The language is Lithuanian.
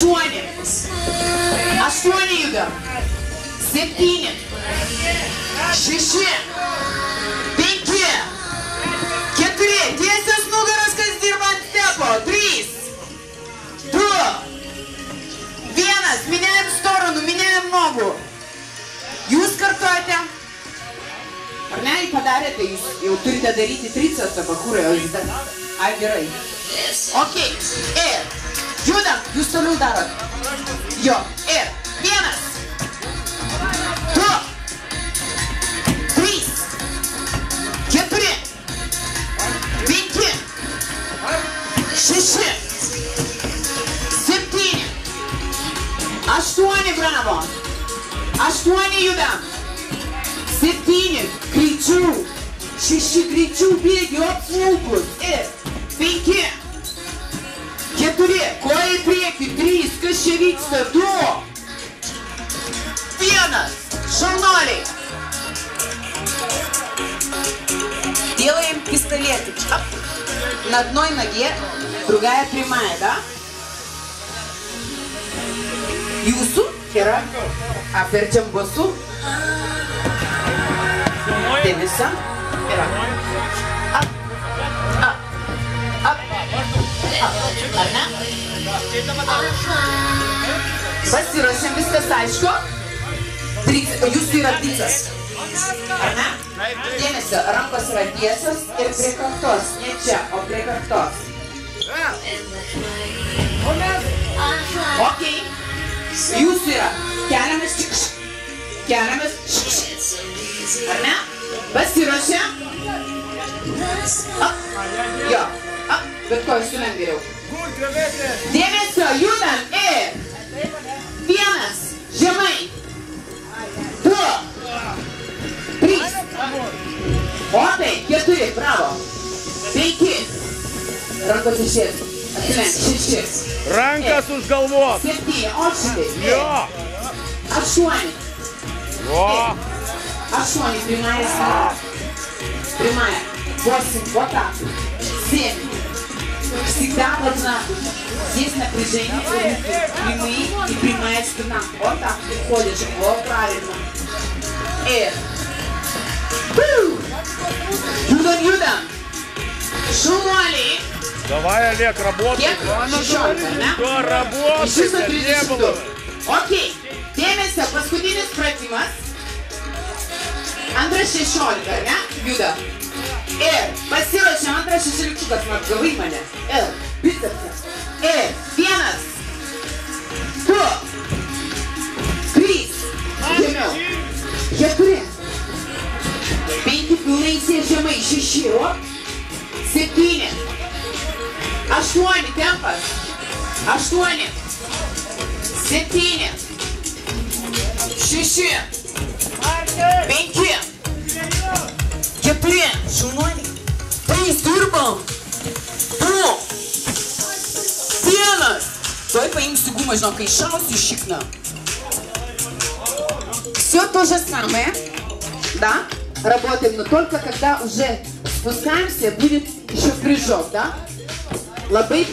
8 judam, 7, 6, 5, 4, tiesias nugaras, kas dirba ant stepo, 3, 2, 1, minėjam storonų, minėjam nogų. Jūs kartuojate, ar ne, jį padarėte, jūs jau turite daryti tricepsą, bakūrai, o jūs dar, ai gerai. Ok, ir judam, jūs toliau darot. Jo, ir 1, 2, 3, 4, 5, 6, 7, 8, bravo. 8 judam. 7, greičiau. 6, greičiau bėgi, apsaugus. Ir 5, 4, koja į priekį, 3, kas čia vyksta, 2, 1, шалнолей. Делаем пистолетик. На одной ноге, другая прямая, да? Jūsų yra apverčiam basu. Dėmesio. Yra. Ar ne? Pasiruošiam, viskas aišku. Jūsų yra triceps. Ar ne? Dėmesio, rankos yra tiesios ir prie kaktos. Ne čia, o prie kaktos. Ok. Jūsų yra keliamas čikš. Keliamas čikš. Ar ne? Pasiruošiam. Jo. Bet ko jūs sulen geriau. Dėmesio, judam ir 1, žemai, 2, 3, o tai 4, bravo, 5, rankos išės, atsilenk, 6, rankas už galvos, 7, o šitai, jo, 8, 8, прямая, 8, вот так, 7, всегда должна здесь напряжение, руки прямые и прямая спина. Вот так приходишь, вот правильно. Юдам. Шумали. Давай, Олег, работай. Что работай, не было. Окей. Dėmesio, paskutinis pratimas. Antras 16, ar ne? Juda. Ir pasiruošiam antras 16, man gavai mane. Ir bicepsas. Ir 1, 2, 3, žemiau. 4, 5, pilnai žemai, 6, 7, 8, tempas. 8, 7, 6, 5, 4, šaunuoliai, 3, dirbam, 2, 1. Tuoj paimsiu гуму, žinok, kai šausiu šikną. Все то же самое, да, работаем, но только когда уже спускаемся, будет еще прыжок, да. Labai